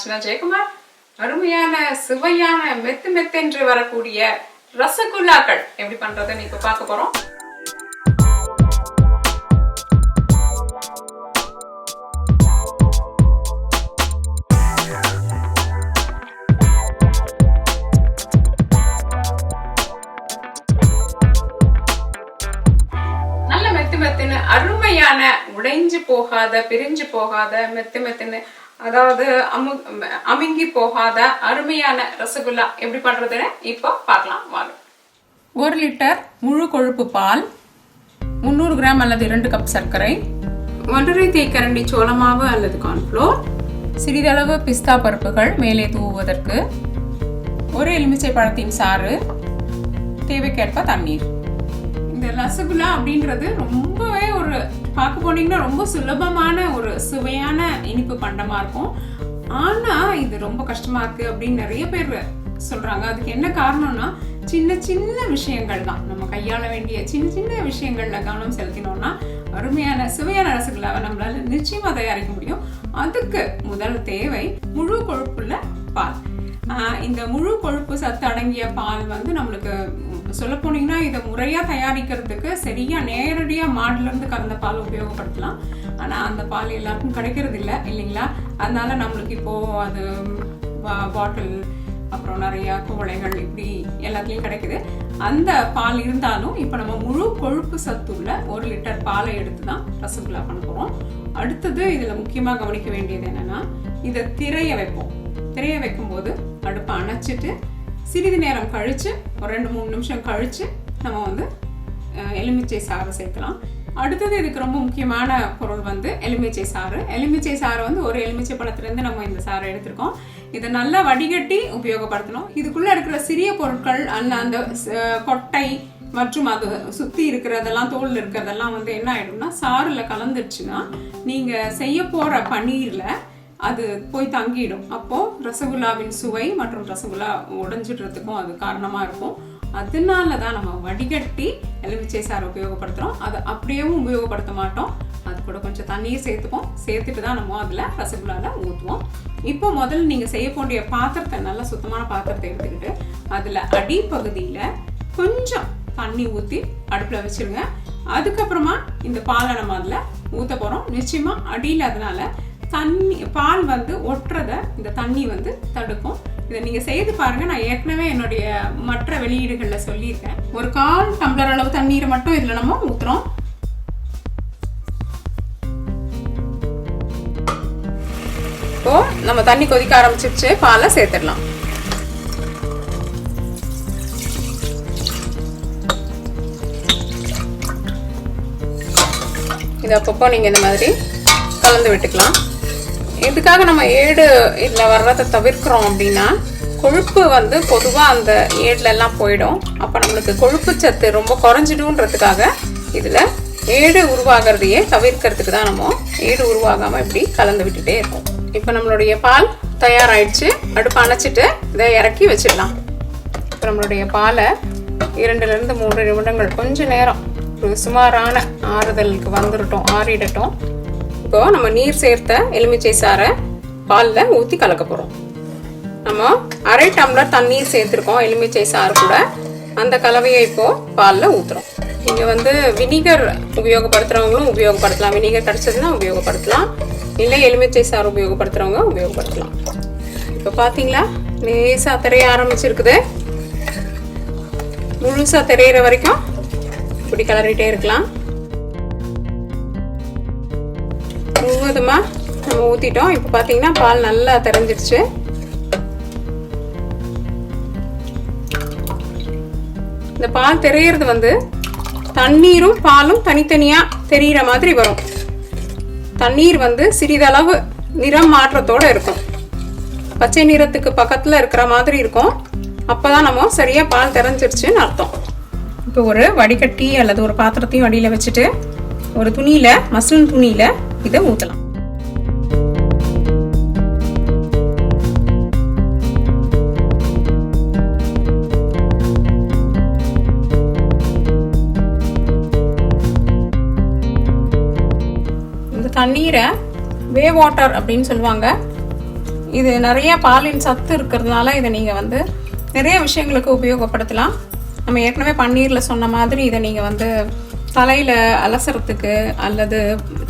அர்ச்சனா ஜெயக்குமார். அருமையான சுவையான மெத்து வரக்கூடிய ரசகுல்லாக்கள் எப்படி பண்றதுன்னு இப்ப பார்க்க போறோம். நல்ல மெத்துன்னு அருமையான உடைஞ்சு போகாத பிரிஞ்சு போகாத மெத்துன்னு அதாவது அமுங்கி போகாத அருமையான ரசகுல்லா எப்படி பண்றதுன்னு இப்போ பார்க்கலாம் வாங்க. 1 லிட்டர் முழு கொழுப்பு பால், 300 கிராம் அல்லது 2 கப் சர்க்கரை, 1 தேக்கரண்டி சோளமாவு அல்லது கார்ன்ஃப்ளோர், சிறிதளவு பிஸ்தா பருப்புகள் மேலே தூவுவதற்கு, 1 எலுமிச்சை பழத்தின் சாறு, தேவைக்கேற்ப தண்ணீர். இந்த ரசகுல்லா அப்படின்றது ரொம்பவே ஒரு பார்க்க போனீங்கன்னா ரொம்ப சுலபமான ஒரு சுவையான இனிப்பு பண்டமா இருக்கும். ஆனா இது ரொம்ப கஷ்டமா இருக்கு அப்படின்னு நிறைய பேர் சொல்றாங்க. அதுக்கு என்ன காரணம்னா சின்ன சின்ன விஷயங்கள் தான். நம்ம கையாள வேண்டிய சின்ன சின்ன விஷயங்கள்ல கவனம் செலுத்தினோம்னா அருமையான சுவையான ரசகுல்லாவை நம்மளால நிச்சயமா தயாரிக்க முடியும். அதுக்கு முதல் தேவை முழு கொழுப்புள்ள பால். இந்த முழு கொழுப்பு சத்து அடங்கிய பால் வந்து நம்மளுக்கு சொல்ல போனீங்கன்னா இதை முறையா தயாரிக்கிறதுக்கு சரியா நேரடியா மாடுல இருந்து கறந்த பால் உபயோகப்படுத்தலாம். ஆனா அந்த பால் எல்லாருக்கும் கிடைக்கிறது இல்லை இல்லைங்களா? அதனால நம்மளுக்கு இப்போ அது பாட்டில் அப்புறம் நிறைய குவளைகள் இப்படி எல்லாத்துலயும் கிடைக்குது. அந்த பால் இருந்தாலும் இப்ப நம்ம முழு கொழுப்பு சத்துள்ள 1 லிட்டர் பாலை எடுத்துதான் ரசகுல்லா பண்ண போறோம். அடுத்தது இதுல முக்கியமா கவனிக்க வேண்டியது என்னன்னா, இதை திரைய வைப்போம். திரைய வைக்கும் போது அடுப்பை அணைச்சிட்டு சிறிது நேரம் கழிச்சு ஒரு 2-3 நிமிஷம் கழிச்சு நம்ம வந்து எலுமிச்சை சாறு சேர்க்கலாம். அடுத்தது இதுக்கு ரொம்ப முக்கியமான பொருள் வந்து எலுமிச்சை சாறு. எலுமிச்சை சாறு வந்து ஒரு எலுமிச்சை பழத்திலிருந்து நம்ம இந்த சாறை எடுத்திருக்கோம். இதை நல்லா வடிகட்டி உபயோகப்படுத்தணும். இதுக்குள்ள இருக்கிற சிறிய பொருட்கள் அந்த கொட்டை மற்றும் அது சுத்தி இருக்கிறதெல்லாம் தோல் இருக்கிறதெல்லாம் வந்து என்ன ஆயிடும்னா சாறுல கலந்துடுச்சுன்னா நீங்க செய்ய போற பன்னீர்ல அது போய் தங்கிடும். அப்போ ரசகுல்லாவின் சுவை மற்றும் ரசகுல்லா உடைஞ்சிடுறதுக்கும் அது காரணமா இருக்கும். அதனாலதான் நம்ம வடிகட்டி எலுமிச்சை சாறு உபயோகப்படுத்துறோம். அதை அப்படியேவும் உபயோகப்படுத்த மாட்டோம். அது கூட கொஞ்சம் தண்ணீர் சேர்த்துப்போம். சேர்த்துட்டு தான் நம்ம அதுல ரசகுல்லால ஊற்றுவோம். இப்போ முதல்ல நீங்க செய்ய வேண்டிய பாத்திரத்தை, நல்லா சுத்தமான பாத்திரத்தை எடுத்துக்கிட்டு அதுல அடிப்பகுதியில கொஞ்சம் தண்ணி ஊற்றி அடுப்புல வச்சிருங்க. அதுக்கப்புறமா இந்த பாலை நம்ம அதுல ஊத்த போறோம். நிச்சயமா அடியில் அதனால தண்ணி பால் வந்து ஒட்டுறத இந்த தண்ணி வந்து தடுக்கும். இதை நீங்க செய்து பாருங்க. நான் ஏற்கனவே என்னுடைய மற்ற வெளியீடுகள்ல சொல்லியிருக்கேன். ஒரு 1/4 டம்ளர் அளவு தண்ணீரை மட்டும் இதுல நம்ம ஊத்துறோம். இப்போ நம்ம தண்ணி கொதிக்க ஆரம்பிச்சிருச்சு. பாலை சேர்த்துடலாம். இது அப்பப்போ நீங்க இந்த மாதிரி கலந்து விட்டுக்கலாம். இதுக்காக நம்ம ஏடு இதில் வர்றதை தவிர்க்கிறோம் அப்படின்னா கொழுப்பு வந்து பொதுவாக அந்த ஏடுல எல்லாம் போயிடும். அப்போ நம்மளுக்கு கொழுப்பு சத்து ரொம்ப குறைஞ்சிடும்ன்றதுக்காக இதில் ஏடு உருவாகிறதையே தவிர்க்கிறதுக்கு தான் நம்ம ஏடு உருவாகாமல் இப்படி கலந்து விட்டுட்டே இருக்கோம். இப்போ நம்மளுடைய பால் தயாராகிடுச்சு. அடுப்பு அணைச்சிட்டு இதை இறக்கி வச்சிடலாம். இப்போ நம்மளுடைய பாலை 2-3 நிமிடங்கள் கொஞ்சம் நேரம் ஒரு சுமாரான ஆறுதலுக்கு ஆறிடட்டும். இப்போ நம்ம நீர் சேர்த்த எலுமிச்சை சாறை பாலில் ஊற்றி கலக்க போகிறோம். நம்ம 1/2 டம்ளர் தண்ணீர் சேர்த்துருக்கோம் எலுமிச்சை சாறு கூட. அந்த கலவையை இப்போ பாலில் ஊற்றுறோம். நீங்கள் வந்து வினிகர் உபயோகப்படுத்துகிறவங்களும் உபயோகப்படுத்தலாம். வினிகர் கிடச்சதுன்னா உபயோகப்படுத்தலாம். இல்லை எலுமிச்சை சாறு உபயோகப்படுத்துகிறவங்க உபயோகப்படுத்தலாம். இப்போ பார்த்தீங்களா லேசாக தெரிய ஆரம்பிச்சிருக்குது. முழுசாக தெரியற வரைக்கும் இப்படி கலரிட்டே இருக்கலாம். முழுவதுமா நம்ம ஊத்திட்டோம். இப்போ பார்த்தீங்கன்னா பால் நல்லா தெரிஞ்சிருச்சு. இந்த பால் தெரியறது வந்து தண்ணீரும் பாலும் தனித்தனியா தெரிகிற மாதிரி வரும். தண்ணீர் வந்து சிறிதளவு நிறம் மாற்றத்தோட இருக்கும். பச்சை நிறத்துக்கு பக்கத்துல இருக்கிற மாதிரி இருக்கும். அப்பதான் நம்ம சரியா பால் தெரிஞ்சிருச்சுன்னு அர்த்தம். இப்போ ஒரு வடிகட்டி அல்லது ஒரு பாத்திரத்தையும் அடியில வச்சுட்டு ஒரு துணியில, மஸ்லின் துணியில இதை ஊற்றலாம். இந்த தண்ணீரை வே வாட்டர் அப்படின்னு சொல்லுவாங்க. இது நிறைய பாலின் சத்து இருக்கிறதுனால இதை நீங்கள் வந்து நிறைய விஷயங்களுக்கு உபயோகப்படுத்தலாம். நம்ம ஏற்கனவே பன்னீரில் சொன்ன மாதிரி இதை நீங்கள் வந்து தலையில் அலசறதுக்கு அல்லது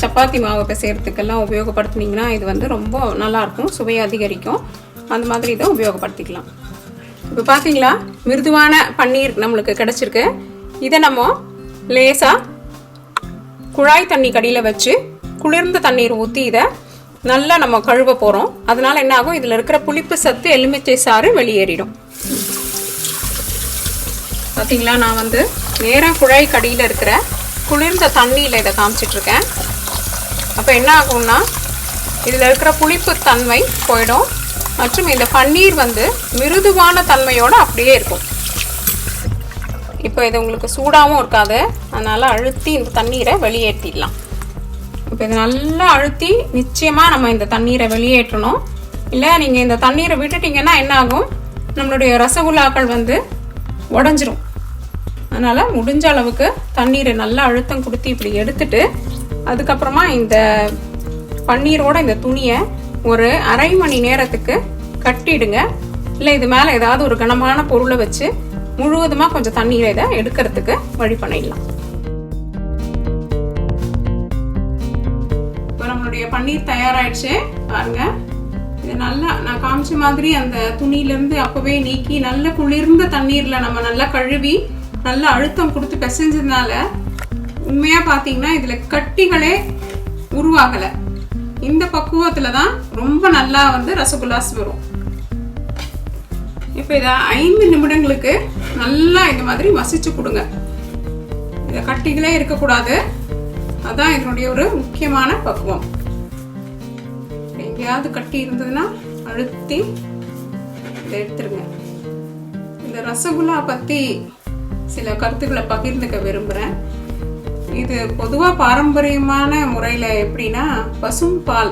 சப்பாத்தி மாவு பிசைறதுக்கெல்லாம் உபயோகப்படுத்தினீங்கன்னா இது வந்து ரொம்ப நல்லாயிருக்கும், சுவையை அதிகரிக்கும். அந்த மாதிரி இதை உபயோகப்படுத்திக்கலாம். இப்போ பார்த்தீங்களா, மிருதுவான பன்னீர் நம்மளுக்கு கிடச்சிருக்கு. இதை நம்ம லேசாக குழாய் தண்ணி கடியில் வச்சு குளிர்ந்த தண்ணீர் ஊற்றி இதை நல்லா நம்ம கழுவ போகிறோம். அதனால் என்ன ஆகும், இதில் இருக்கிற புளிப்பு சத்து எலுமிச்சை சாறு வெளியேறிடும். பார்த்தீங்களா, நான் வந்து நேராக குழாய் கடியில் இருக்கிற குளிர்ந்த தண்ணியில் இதை காமிச்சிட்ருக்கேன். அப்போ என்ன ஆகும்னா இதில் இருக்கிற புளிப்பு தன்மை போயிடும் மற்றும் இந்த பன்னீர் வந்து மிருதுவான தன்மையோடு அப்படியே இருக்கும். இப்போ இது உங்களுக்கு சூடாகவும் இருக்காது, அதனால் அழுத்தி இந்த தண்ணீரை வெளியேற்றிடலாம். இப்போ இது நல்லா அழுத்தி நிச்சயமாக நம்ம இந்த தண்ணீரை வெளியேற்றணும். இல்லை நீங்கள் இந்த தண்ணீரை விட்டுட்டிங்கன்னா என்ன ஆகும், நம்மளுடைய ரசகுல்லாக்கள் வந்து உடஞ்சிரும். அதனால் முடிஞ்ச அளவுக்கு தண்ணீரை நல்லா அழுத்தம் கொடுத்து இப்படி எடுத்துட்டு அதுக்கப்புறமா இந்த பன்னீரோட இந்த துணியை ஒரு அரை மணி நேரத்துக்கு கட்டிடுங்க. இல்லை இது மேலே ஏதாவது ஒரு கனமான பொருளை வச்சு முழுவதுமாக கொஞ்சம் தண்ணீரை இதை எடுக்கிறதுக்கு வழி பண்ணிடலாம். இப்போ நம்மளுடைய பன்னீர் தயாராகிடுச்சு பாருங்க. இது நல்லா நான் காமிச்ச மாதிரி அந்த துணியிலேருந்து அப்போவே நீக்கி நல்ல குளிர்ந்த தண்ணீரில் நம்ம நல்லா கழுவி நல்லா அழுத்தம் கொடுத்து பிசைஞ்சதுனால உண்மையாக பார்த்தீங்கன்னா இதில் கட்டிகளே உருவாகலை. இந்த பக்குவத்தில் தான் ரொம்ப நல்லா வந்து ரசகுல்லாஸ் வரும். இப்போ இதை 5 நிமிடங்களுக்கு நல்லா இந்த மாதிரி மசிச்சு கொடுங்க. இதை கட்டிகளே இருக்கக்கூடாது, அதுதான் இதனுடைய ஒரு முக்கியமான பக்குவம். எங்கேயாவது கட்டி இருந்ததுன்னா அழுத்தி இதை எடுத்துருங்க. இந்த ரசகுல்லா பற்றி சில கருத்துக்களை பகிர்ந்துக்க விரும்புகிறேன். இது பொதுவாக பாரம்பரியமான முறையில் எப்படின்னா பசும்பால்,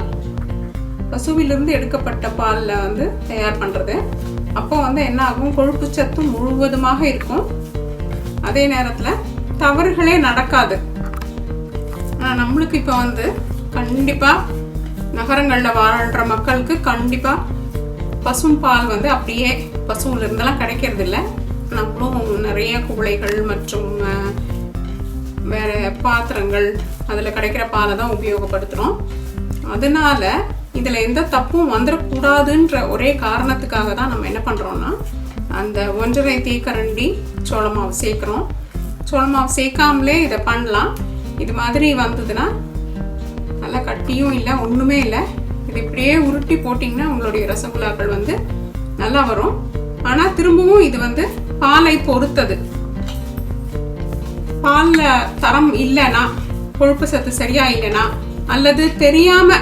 பசுவிலிருந்து எடுக்கப்பட்ட பாலில் வந்து தயார் பண்ணுறது. அப்போ வந்து என்ன ஆகும், கொழுப்பு சத்து முழுவதுமாக இருக்கும். அதே நேரத்தில் தவறுகளே நடக்காது. ஆனால் நம்மளுக்கு இப்போ வந்து கண்டிப்பாக நகரங்களில் வாழ்கிற மக்களுக்கு கண்டிப்பாக பசும்பால் வந்து அப்படியே பசுவிலிருந்தெல்லாம் கிடைக்கிறது இல்லை. நம்மளும் நிறைய குவளைகள் மற்றும் வேறு பாத்திரங்கள் அதில் கிடைக்கிற பாலை தான் உபயோகப்படுத்துகிறோம். அதனால இதில் எந்த தப்பும் வந்துடக்கூடாதுன்ற ஒரே காரணத்துக்காக தான் நம்ம என்ன பண்ணுறோன்னா அந்த 1½ தேக்கரண்டி சோளமாவு சேர்க்குறோம். சோளமாவு சேர்க்காமலே இதை பண்ணலாம். இது மாதிரி வந்ததுன்னா நல்லா கட்டியும் இல்லை, ஒன்றுமே இல்லை. இது இப்படியே உருட்டி போட்டிங்கன்னா உங்களுடைய ரசகுல்லாக்கள் வந்து நல்லா வரும். ஆனால் திரும்பவும் இது வந்து பாலை பொறுத்தது. பாலில் தரம் இல்லைன்னா, கொழுப்பு சத்து சரியா இல்லைன்னா, அல்லது தெரியாம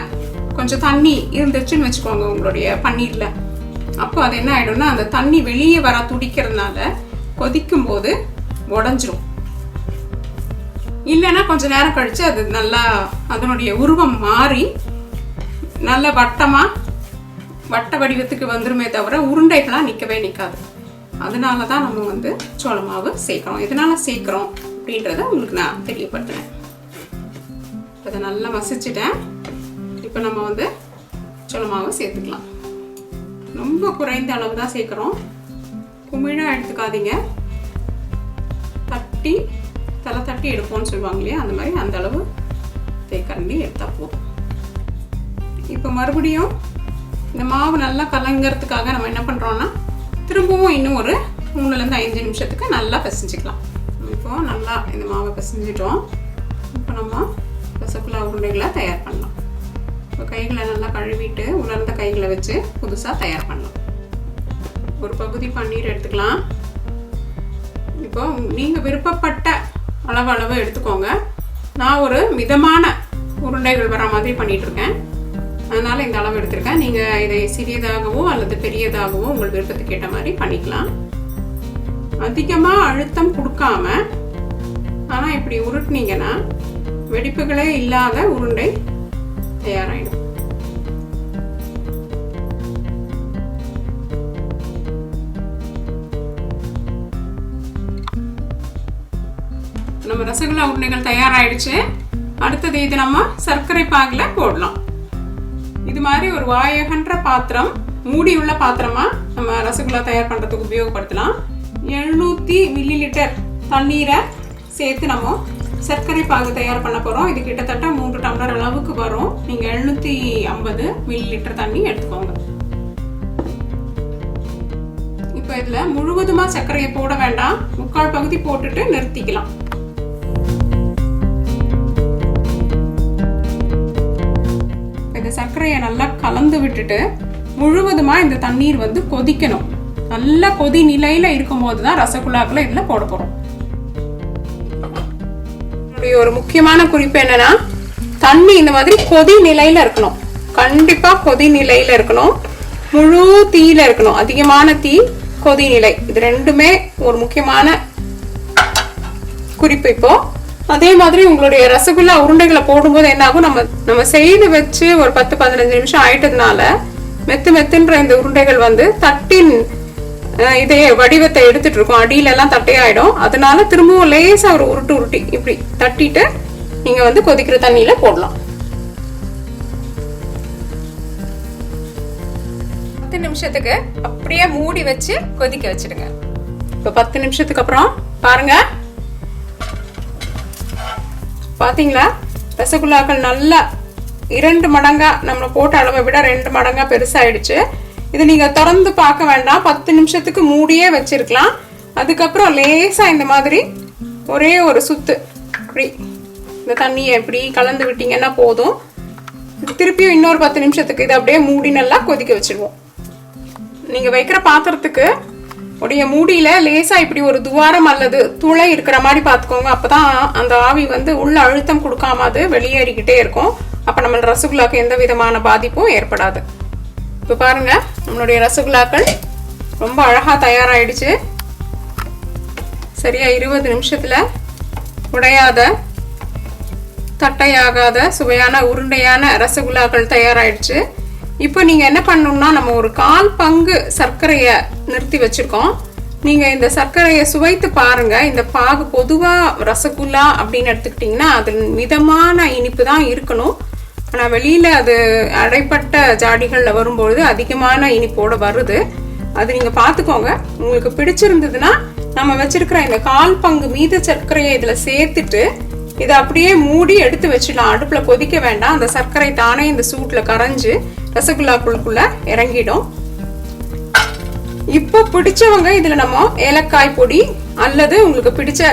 கொஞ்சம் தண்ணி இருந்துச்சுன்னு வச்சுக்கோங்க உங்களுடைய பன்னீரில், அப்போ அது என்ன ஆகிடும்னா அந்த தண்ணி வெளியே வர துடிக்கிறதுனால கொதிக்கும் போது உடஞ்சிரும். இல்லைன்னா கொஞ்சம் நேரம் கழிச்சு அது நல்லா அதனுடைய உருவம் மாறி நல்ல வட்ட வடிவத்துக்கு வந்துருமே தவிர உருண்டைகளாக நிற்கவே நிற்காது. அதனால தான் நம்ம வந்து சோள மாவு சேர்க்குறோம். எதனால சேர்க்குறோம் அப்படின்றத உங்களுக்கு நான் தெரியப்படுத்துறேன். அதை நல்லா மசிச்சுட்டேன். இப்போ நம்ம வந்து சோள மாவு சேர்த்துக்கலாம். ரொம்ப குறைந்த அளவு தான் சேர்க்குறோம். குமிழாக எடுத்துக்காதீங்க. தலை தட்டி எடுப்போம்னு சொல்லுவாங்க இல்லையா, அந்த மாதிரி அந்த அளவு தேக்கரண்டி எடுத்தால் போதும். இப்போ மறுபடியும் இந்த மாவு நல்லா கலங்கிறதுக்காக நம்ம என்ன பண்ணுறோன்னா திரும்பவும் இன்னும் ஒரு 3-5 நிமிஷத்துக்கு நல்லா பிசைஞ்சிக்கலாம். இப்போ நல்லா இந்த மாவை பிசைஞ்சிட்டோம். இப்போ நம்ம ரசகுல்லா உருண்டைகளை தயார் பண்ணலாம். இப்போ கைகளை நல்லா கழுவிட்டு உலர்ந்த கைகளை வச்சு புதுசாக தயார் பண்ணலாம். ஒரு பகுதி பன்னீர் எடுத்துக்கலாம். இப்போ நீங்கள் விருப்பப்பட்ட அளவு எடுத்துக்கோங்க. நான் ஒரு மிதமான உருண்டைகள் வர மாதிரி பண்ணிகிட்ருக்கேன், அதனால் இந்த அளவு எடுத்திருக்கேன். நீங்கள் இதை சிறியதாகவோ அல்லது பெரியதாகவோ உங்கள் விருப்பத்துக்கு ஏற்ற மாதிரி பண்ணிக்கலாம். அதிகமாக அழுத்தம் கொடுக்காம, ஆனால் இப்படி உருட்டினீங்கன்னா வெடிப்புகளே இல்லாத உருண்டை தயாராகிடும். நம்ம ரசகுல்லா உருண்டைகள் தயாராகிடுச்சு. அடுத்தது இது நம்ம சர்க்கரை பாகில் போடலாம். இது மாதிரி ஒரு வாயகன்ற பாத்திரம், மூடி உள்ள பாத்திரமா நம்ம ரசகுல்லா தயார் பண்றதுக்கு உபயோகப்படுத்தலாம். 700 மில்லிலிட்டர் தண்ணீரை சேர்த்து நம்ம சர்க்கரை பாகு தயார் பண்ண போறோம். இது கிட்டத்தட்ட 3 டம்ளர் அளவுக்கு வரும். நீங்க 750 மில்லிலிட்டர் தண்ணி எடுத்துக்கோங்க. இப்போ இதுல முழுவதுமா சர்க்கரையை போட வேண்டாம், 3/4 பகுதி போட்டுட்டு நிறுத்திக்கலாம். இந்த சர்க்கரையை நல்லா கலந்து விட்டுட்டு முழுவதுமா இந்த தண்ணீர் வந்து கொதிக்கணும். நல்ல கொதி நிலையில இருக்கும் போதுதான் ரசகுல்லாக்களை இதுல போட போறோம். ஒரு முக்கியமான குறிப்பு என்னன்னா, தண்ணி இந்த மாதிரி கொதி நிலையில இருக்கணும். கண்டிப்பா கொதி நிலையில இருக்கணும், முழு தீயில இருக்கணும். அதிகமான தீ, கொதி நிலை, இது ரெண்டுமே ஒரு முக்கியமான குறிப்பு. இப்போ அதே மாதிரி உங்களுடைய ரசகுல்லா உருண்டைகளை போடும்போது என்ன ஆகும், நம்ம செய்து வச்சு ஒரு 10-15 நிமிஷம் ஆயிட்டதுனால மெத்துன்ற இந்த உருண்டைகள் வந்து தட்டின் இதே வடிவத்தை எடுத்துட்டு இருக்கும். அடியில எல்லாம் தட்டையாயிடும். அதனால திரும்பவும் லேசா ஒரு உருட்டி இப்படி தட்டிட்டு நீங்க வந்து கொதிக்கிற தண்ணியில போடலாம். 10 நிமிஷத்துக்கு அப்படியே மூடி வச்சு கொதிக்க வச்சிடுங்க. இப்போ 10 நிமிஷத்துக்கு அப்புறம் பாருங்க, பாத்தீங்களா ரசகுல்லாக்கள் நல்லா 2 மடங்கா நம்ம போட்ட அளவை விட 2 மடங்கா பெருசாயிடுச்சு. இது நீங்க திறந்து பார்க்க வேண்டாம், 10 நிமிஷத்துக்கு மூடியே வச்சிருக்கலாம். அதுக்கப்புறம் லேசா இந்த மாதிரி ஒரே ஒரு சுத்து இப்படி இந்த தண்ணியை இப்படி கலந்து விட்டீங்கன்னா போதும். திருப்பியும் இன்னொரு 10 நிமிஷத்துக்கு இதை அப்படியே மூடி நல்லா கொதிக்க வச்சிடுவோம். நீங்க வைக்கிற பாத்திரத்துக்கு உடைய மூடியில லேசா இப்படி ஒரு துவாரம் அல்லது துளை இருக்கிற மாதிரி பாத்துக்கோங்க. அப்பதான் அந்த ஆவி வந்து உள்ள அழுத்தம் கொடுக்காம அது வெளியேறிக்கிட்டே இருக்கும். அப்ப நம்ம ரசகுல்லாக்கு எந்த விதமான பாதிப்பும் ஏற்படாது. இப்ப பாருங்க, நம்மளுடைய ரசகுல்லாக்கள் ரொம்ப அழகா தயாராயிடுச்சு. சரியா 20 நிமிஷத்துல உடையாத, தட்டையாகாத, சுவையான உருண்டையான ரசகுல்லாக்கள் தயாராயிடுச்சு. இப்போ நீங்க என்ன பண்ணணும்னா, நம்ம ஒரு 1/4 பங்கு சர்க்கரையை நிறுத்தி வச்சிருக்கோம். நீங்க இந்த சர்க்கரையை சுவைத்து பாருங்க. இந்த பாகு பொதுவா ரசகுல்லா அப்படின்னு எடுத்துக்கிட்டீங்கன்னா அது மிதமான இனிப்பு தான் இருக்கணும். ஆனா வெளியில அது அடைப்பட்ட ஜாடிகள்ல வரும்பொழுது அதிகமான இனிப்போட வருது. அது நீங்க பாத்துக்கோங்க. உங்களுக்கு பிடிச்சிருந்ததுன்னா நம்ம வச்சிருக்கிற இந்த 1/4 பங்கு மீத சர்க்கரையை இதுல சேர்த்துட்டு இதை அப்படியே மூடி எடுத்து வச்சிடலாம். அடுப்புல கொதிக்க வேண்டாம். அந்த சர்க்கரை தானே இந்த சூட்ல கரைஞ்சு ரசகுல்லாக்குள்ள இறங்கிடும். இப்போ பிடிச்சவங்க இதுல நம்ம ஏலக்காய் பொடி அல்லது உங்களுக்கு பிடிச்ச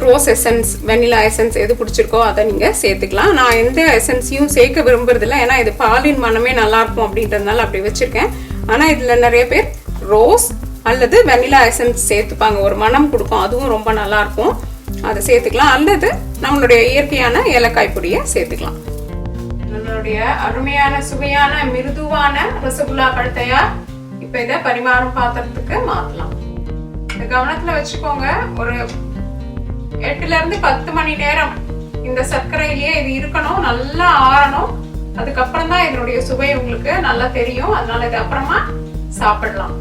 ரோஸ் எசன்ஸ், வெனிலா எசன்ஸ் எது பிடிச்சிருக்கோ அதை நீங்க சேர்த்துக்கலாம். நான் எந்த எசன்ஸையும் சேர்க்க விரும்புறதில்லை, ஏன்னா இது பாலின் மனமே நல்லா இருக்கும் அப்படின்றதுனால அப்படி வச்சிருக்கேன். ஆனா இதுல நிறைய பேர் ரோஸ் அல்லது வெனிலா எசன்ஸ் சேர்த்துப்பாங்க, ஒரு மனம் கொடுக்கும், அதுவும் ரொம்ப நல்லா இருக்கும். அதை சேர்த்துக்கலாம். அல்லது நம்மளுடைய இயற்கையான ஏலக்காய் பொடியை சேர்த்துக்கலாம். நம்மளுடைய அருமையான சுவையான மிருதுவான ரசகுல்லாக்கள் தயார். இப்ப இதை பரிமாறும் பாத்திரத்துக்கு மாத்தலாம். இந்த கவனத்துல வச்சுக்கோங்க, ஒரு 8 இருந்து 10 மணி நேரம் இந்த சர்க்கரையிலேயே இது இருக்கணும், நல்லா ஆறணும். அதுக்கப்புறம் தான் இதனுடைய சுவை உங்களுக்கு நல்லா தெரியும். அதனால இது அப்புறமா சாப்பிடலாம்.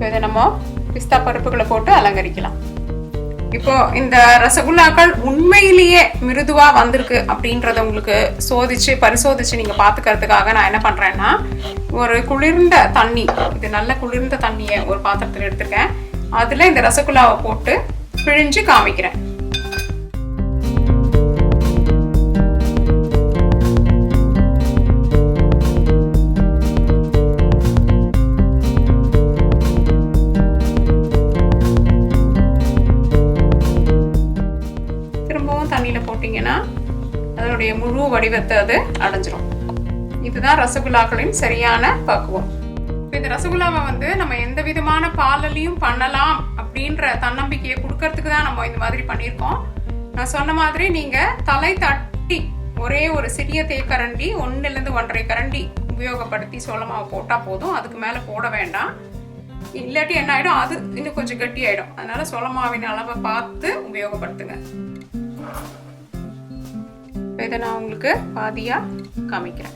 இதை நம்ம பிஸ்தா பருப்புகளை போட்டு அலங்கரிக்கலாம். இப்போ இந்த ரசகுல்லாக்கள் உண்மையிலேயே மிருதுவா வந்திருக்கு அப்படின்றத உங்களுக்கு பரிசோதிச்சு நீங்க பாத்துக்கிறதுக்காக நான் என்ன பண்றேன்னா, ஒரு குளிர்ந்த தண்ணி, இது நல்ல குளிர்ந்த தண்ணியை ஒரு பாத்திரத்துல எடுத்திருக்கேன். அதுல இந்த ரசகுல்லாவை போட்டு பிழிஞ்சு காமிக்கிறேன். தண்ணியில போட்டீங்கன்னா அதனுடைய முழு வடிவத்தை அது அடைஞ்சிரும். இதுதான் ரசகுல்லாக்களின் சரியான பக்குவம். இந்த ரசகுல்லாவை வந்து நம்ம எந்த விதமான பாலலையும் பண்ணலாம் அப்படின்ற தன்னம்பிக்கையை கொடுக்கறதுக்கு தான் நம்ம இந்த மாதிரி பண்ணியிருக்கோம். நான் சொன்ன மாதிரி நீங்க தலை தட்டி ஒரே ஒரு சிறிய தேக்கரண்டி 1 to 1.5 கரண்டி உபயோகப்படுத்தி சோளமாவை போட்டா போதும். அதுக்கு மேல போட வேண்டாம். இல்லாட்டி என்ன ஆயிடும், அது இன்னும் கொஞ்சம் கட்டி ஆயிடும். அதனால சோளமாவின் அளவை பார்த்து உபயோகப்படுத்துங்க. இதை நான் உங்களுக்கு பாதியா காமிக்கிறேன்.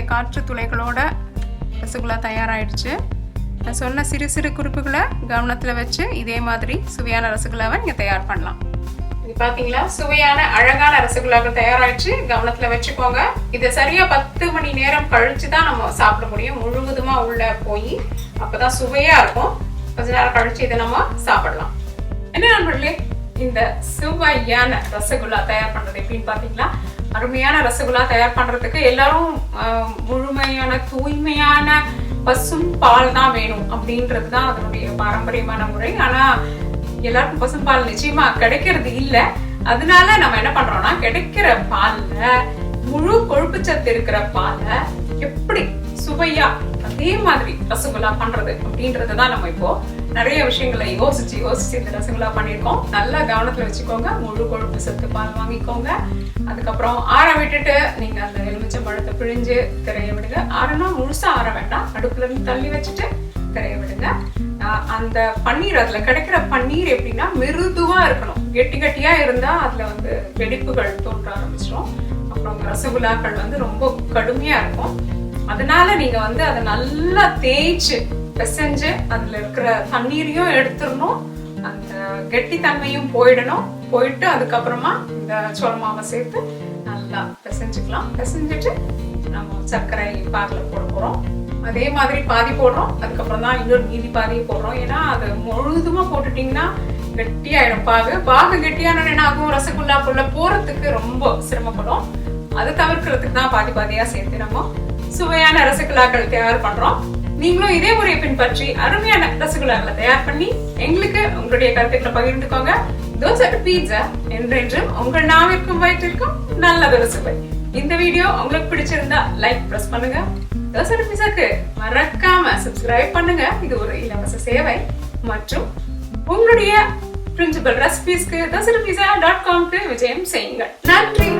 காற்று துளைகளோட ரசகுல்லா தயாராகிடுச்சு. நான் சொன்ன சிறு சிறு குறிப்புகளை கவனத்தில் வச்சு இதே மாதிரி சுவையான ரசகுல்லாவை நீங்கள் தயார் பண்ணலாம். இது பார்த்தீங்களா, சுவையான அழகான ரசகுல்லாக்கள் தயாராகிடுச்சு. கவனத்தில் வச்சுக்கோங்க. இதை சரியா 10 மணி நேரம் கழிச்சு தான் நம்ம சாப்பிட முடியும். முழுவதுமா உள்ள போய் அப்பதான் சுவையா இருக்கும். கொஞ்ச நேரம் கழிச்சு இதை நம்ம சாப்பிடலாம். என்ன நண்பர்களே, இந்த சுவையான ரசகுல்லா தயார் பண்றது எப்படின்னு பாத்தீங்களா? அருமையான ரசகுல்லா தயார் பண்றதுக்கு எல்லாரும் முழுமையான தூய்மையான பசும் பால் தான் வேணும் அப்படின்றது தான் அதனுடைய பாரம்பரியமான முறை. ஆனா எல்லாருக்கும் பசும் பால் நிச்சயமா கிடைக்கிறது இல்ல. அதனால நம்ம என்ன பண்றோம்னா, கிடைக்கிற பால்ல முழு கொழுப்பு சத்து இருக்கிற பாலை எப்படி சுவையா அதே மாதிரி ரசகுல்லா பண்றது அப்படின்றதுதான் நம்ம இப்போ நிறைய விஷயங்களை யோசிச்சு இந்த ரசகுல்லா பண்ணிருக்கோம். நல்லா கவனத்துல வச்சுக்கோங்க. முழு கொழுப்பு சத்து பால் வாங்கிக்கோங்க. அதுக்கப்புறம் ஆற விட்டுட்டு நீங்க அந்த எலுமிச்சை பழத்தை பிழிஞ்சு திரைய விடுங்க. ஆறனா முழுசா ஆற வேண்டாம், அடுப்புல இருந்து தள்ளி வச்சுட்டு திரைய விடுங்க. அந்த பன்னீர், அதுல கிடைக்கிற பன்னீர் எப்படின்னா மிருதுவா இருக்கணும். கெட்டியா இருந்தா அதுல வந்து வெடிப்புகள் தோன்ற ஆரம்பிச்சிடும். அப்புறம் ரசகுல்லாக்கள் ரொம்ப கடுமையா இருக்கும். அதனால நீங்க அதை நல்லா தேய்ச்சு பிசைஞ்சு அதுல இருக்கிற தண்ணீரையும் எடுத்துடணும், அந்த கெட்டித்தன்மையும் போயிட்டு அதுக்கப்புறமா இந்த சோள மாவை சேர்த்து நல்லா பிசைஞ்சுக்கலாம். பிசைஞ்சிட்டு நம்ம சர்க்கரை பாகுல போட போறோம். அதே மாதிரி பாதி போடுறோம், அதுக்கப்புறம் தான் இன்னொரு மீதி பாதியை போடுறோம். ஏன்னா அது முழுதுமா போட்டுட்டீங்கன்னா கெட்டியாயிடும். பாகு கெட்டியான என்ன ஆகும், ரசகுல்லாக்குள்ள போறதுக்கு ரொம்ப சிரமப்படும். அதை தவிர்க்கிறதுக்கு தான் பாதியா சேர்த்து நம்ம சுவையான ரசகுல்லாக்கள் தயார் பண்றோம். நீங்களும் இதே முறையை பின்பற்றி அருமையான ரசகுல்லாக்களை தயார் பண்ணி எங்களுக்கு உங்களுடைய கருத்துக்களை பகிர்ந்துக்கோங்க. தோசை பீட்சா என்றென்றும் உங்கள் நாவிற்கும் வயிற்றிற்கும் நல்லதொரு சுவை. இந்த வீடியோ உங்களுக்கு பிடிச்சிருந்தா லைக் பிரஸ் பண்ணுங்க. தோசை பீட்சாக்கு மறக்காம சப்ஸ்கிரைப் பண்ணுங்க. இது ஒரு இலவச சேவை. மற்றும் உங்களுடைய பிரின்சிபல் ரெசிபீஸ்க்கு dosaipizza.com விஜயம் செய்யுங்கள். நன்றி.